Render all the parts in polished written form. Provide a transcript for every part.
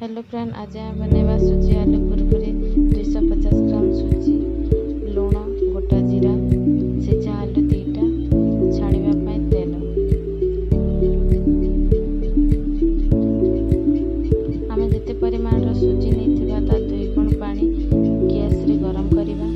Hello friend, आज आम बनेवा सुजी आलू कुरकुरी। 250 ग्राम सुजी, लुण, गोटा जीरा, सिझा आलू 2टा, छाणिबा तेल। आम जिते परिमाण सुजी नहीं ता 2 गुण पानी गैस रे गरम करवा।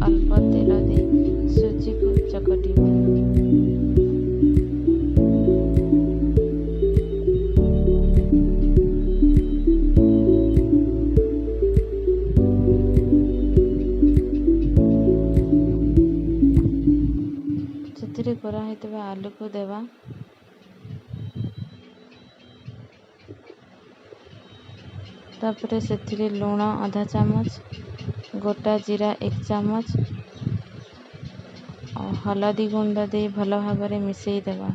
अल्प तेल दे सुजी को चकटिबा। ସେଥିରେ କରା ହେଇଥିବା आलू को देवा। तापरे ସେଥିରେ लुण आधा चामच, गोटा जीरा 1 चामच और हलदी गुंड दे भल भाव मिसई देवा।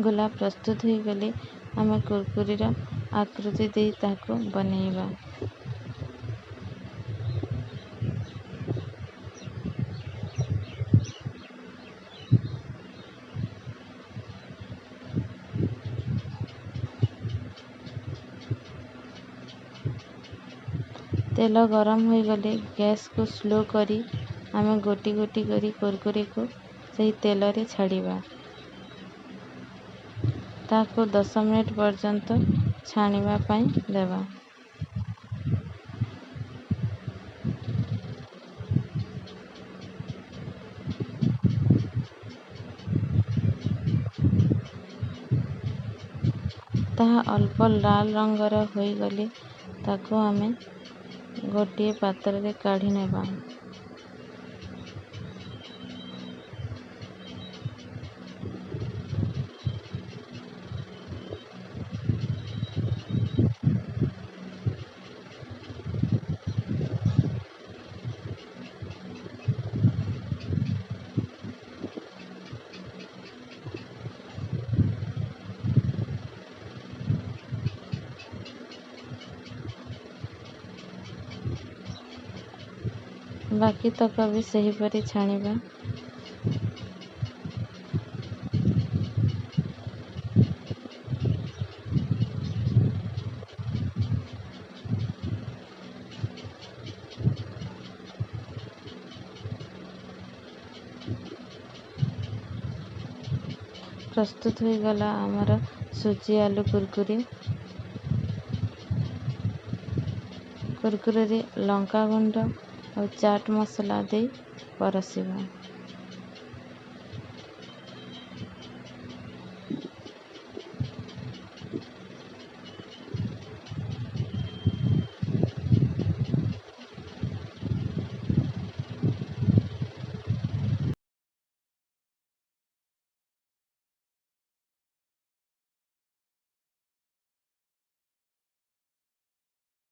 गोला प्रस्तुत हो गले आम कुरकुरीर आकृति दे ताको बनैबा। तेल गरम हो गले गैस को स्लो करी आम गोटी गोटी करी कुरकुरी को सही तेल रे छाड़िबा। ताको 10 मिनिट पर्यंत छाणिबा पाई देवा। ताहा अल्प लाल रंगर हो गले ताको आमे गोटे पात्र रे काढ़ी नेबा। बाकी तक भी सही परी छाणिबा। ପ୍ରସ୍ତୁତ ହୋଇଗଲା ଆମର ସୁଜି ଆଲୁ କୁରକୁରିରେ ଲଙ୍କା ଗୁଣ୍ଡ ଆଉ ଚାଟ୍ ମସଲା ଦେଇ ପରସିବା।